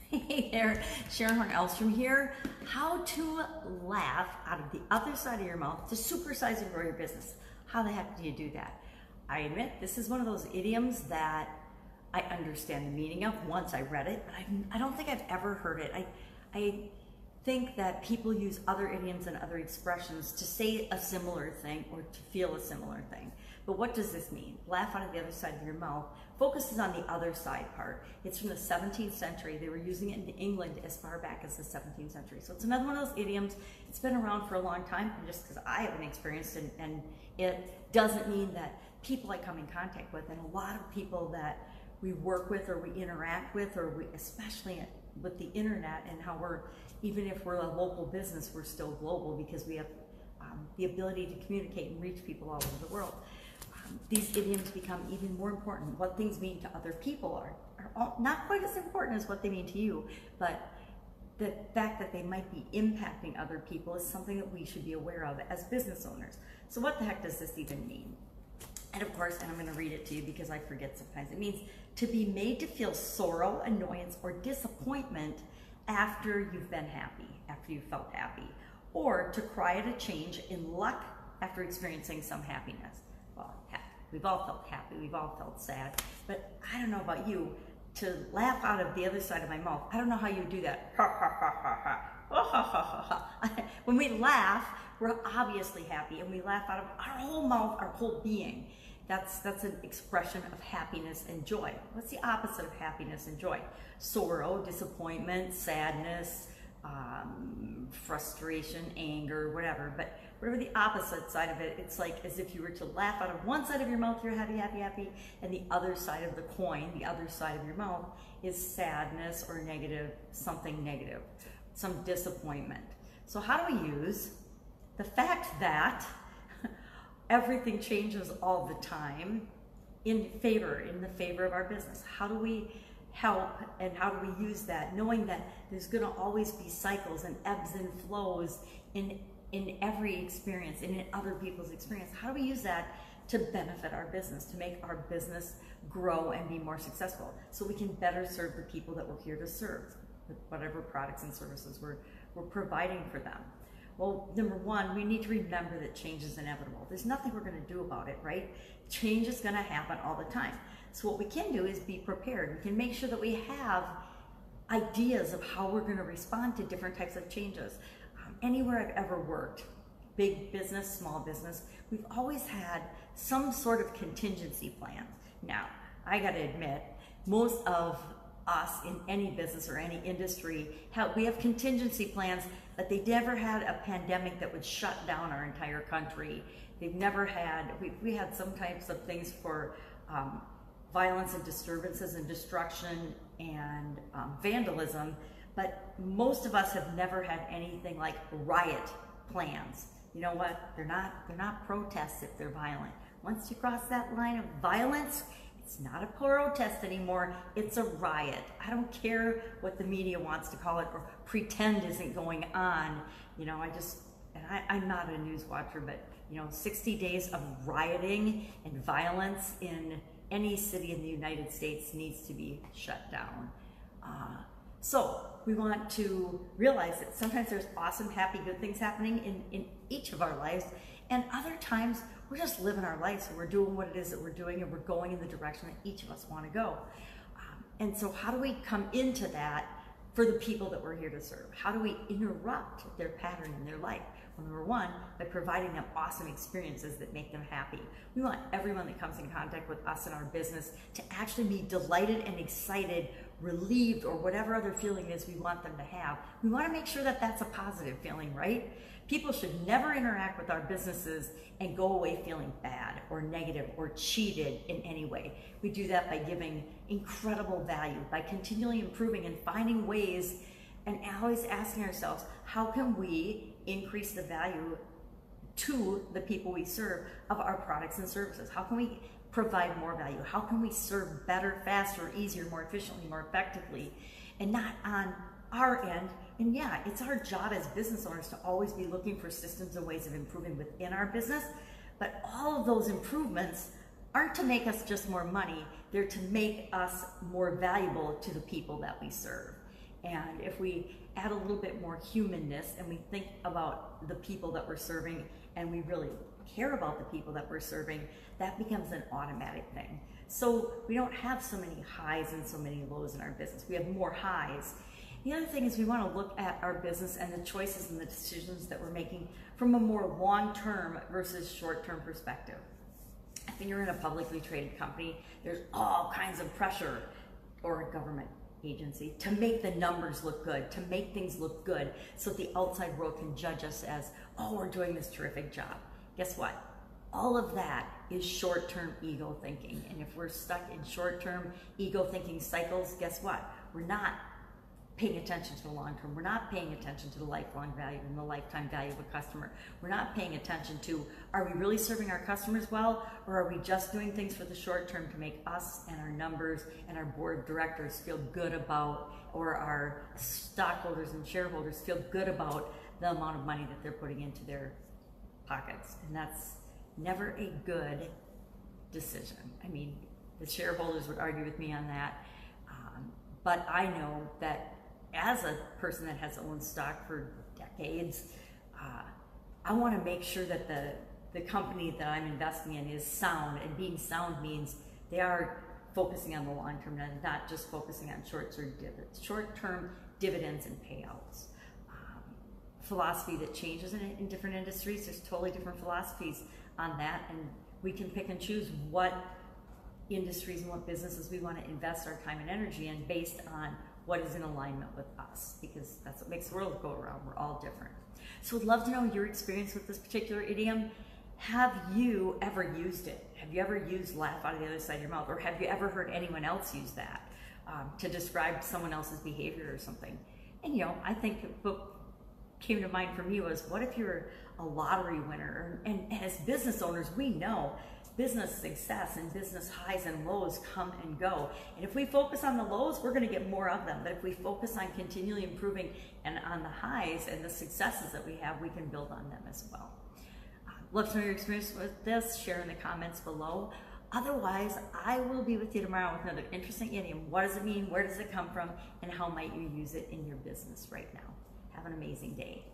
Hey there, Sharon Horne-Ellstrom here. How to laugh out of the other side of your mouth to supersize and grow your business. How the heck do you do that? I admit this is one of those idioms that I understand the meaning of once I read it, but I don't think I've ever heard it. I think that people use other idioms and other expressions to say a similar thing or to feel a similar thing. But what does this mean? Laugh out of the other side of your mouth focuses on the other side part. It's from the 17th century. They were using it in England as far back as the 17th century. So it's another one of those idioms. It's been around for a long time, and just because I haven't experienced it, and it doesn't mean that people I come in contact with, and a lot of people that we work with or we interact with, or we, especially with the internet and how we're, even if we're a local business, we're still global because we have the ability to communicate and reach people all over the world. These idioms become even more important. What things mean to other people are not quite as important as what they mean to you, but the fact that they might be impacting other people is something that we should be aware of as business owners. So what the heck does this even mean? And of course, and I'm going to read it to you because I forget sometimes, it means to be made to feel sorrow, annoyance, or disappointment after you've been happy, after you felt happy, or to cry at a change in luck after experiencing some happiness. Well, heck, we've all felt happy, we've all felt sad, but I don't know about you, to laugh out of the other side of my mouth, I don't know how you do that. Ha ha ha ha ha. Oh, ha ha ha ha. When we laugh, we're obviously happy, and we laugh out of our whole mouth, our whole being. That's an expression of happiness and joy. What's the opposite of happiness and joy? Sorrow, disappointment, sadness, frustration, anger, whatever. But whatever the opposite side of it, it's like as if you were to laugh out of one side of your mouth, you're happy, happy, happy, and the other side of the coin, the other side of your mouth, is sadness or negative, something negative, some disappointment. So how do we use the fact that everything changes all the time in the favor of our business? How do we help, and how do we use that, knowing that there's going to always be cycles and ebbs and flows in every experience and in other people's experience? How do we use that to benefit our business, to make our business grow and be more successful, so we can better serve the people that we're here to serve with whatever products and services we're providing for them? Well, number one, we need to remember that change is inevitable. There's nothing we're going to do about it, right? Change is going to happen all the time. So what we can do is be prepared. We can make sure that we have ideas of how we're going to respond to different types of changes. Anywhere I've ever worked, big business, small business, we've always had some sort of contingency plans. Now, I got to admit, most of us in any business or any industry, we have contingency plans, but they never had a pandemic that would shut down our entire country. They've never had, we had some types of things for violence and disturbances and destruction and vandalism, but most of us have never had anything like riot plans. You know what? They're not protests if they're violent. Once you cross that line of violence, it's not a protest anymore, it's a riot. I don't care what the media wants to call it or pretend isn't going on. You know, I'm not a news watcher, but 60 days of rioting and violence in any city in the United States needs to be shut down. So we want to realize that sometimes there's awesome, happy, good things happening in each of our lives, and other times we're just living our lives and we're doing what it is that we're doing, and we're going in the direction that each of us want to go. And so how do we come into that for the people that we're here to serve? How do we interrupt their pattern in their life? Well, number one, by providing them awesome experiences that make them happy. We want everyone that comes in contact with us in our business to actually be delighted and excited, relieved, or whatever other feeling it is we want them to have. We want to make sure that that's a positive feeling, right? People should never interact with our businesses and go away feeling bad or negative or cheated in any way. We do that by giving incredible value, by continually improving and finding ways, and always asking ourselves, how can we increase the value to the people we serve of our products and services? How can we provide more value? How can we serve better, faster, easier, more efficiently, more effectively, and not on our end? And yeah, it's our job as business owners to always be looking for systems and ways of improving within our business, but all of those improvements aren't to make us just more money, they're to make us more valuable to the people that we serve. And if we add a little bit more humanness and we think about the people that we're serving and we really care about the people that we're serving, that becomes an automatic thing. So we don't have so many highs and so many lows in our business. We have more highs. The other thing is we want to look at our business and the choices and the decisions that we're making from a more long-term versus short-term perspective. When you're in a publicly traded company, there's all kinds of pressure, or a government agency, to make the numbers look good, to make things look good so the outside world can judge us as, oh, we're doing this terrific job. Guess what? All of that is short-term ego thinking. And if we're stuck in short-term ego thinking cycles, guess what? We're not paying attention to the long term. We're not paying attention to the lifelong value and the lifetime value of a customer. We're not paying attention to, are we really serving our customers well, or are we just doing things for the short term to make us and our numbers and our board of directors feel good about, or our stockholders and shareholders feel good about the amount of money that they're putting into their pockets? And that's never a good decision. I mean, the shareholders would argue with me on that, but I know that as a person that has owned stock for decades, I want to make sure that the company that I'm investing in is sound, and being sound means they are focusing on the long term and not just focusing on short-term dividends and payouts. Philosophy that changes in different industries. There's totally different philosophies on that, and we can pick and choose what industries and what businesses we want to invest our time and energy in based on what is in alignment with us, because that's what makes the world go around. We're all different. So I'd love to know your experience with this particular idiom. Have you ever used it? Have you ever used laugh out of the other side of your mouth? Or have you ever heard anyone else use that to describe someone else's behavior or something? And I think what came to mind for me was, what if you're a lottery winner? And as business owners, we know business success and business highs and lows come and go. And if we focus on the lows, we're going to get more of them. But if we focus on continually improving and on the highs and the successes that we have, we can build on them as well. Love to know your experience with this. Share in the comments below. Otherwise, I will be with you tomorrow with another interesting idiom. What does it mean? Where does it come from? And how might you use it in your business right now? Have an amazing day.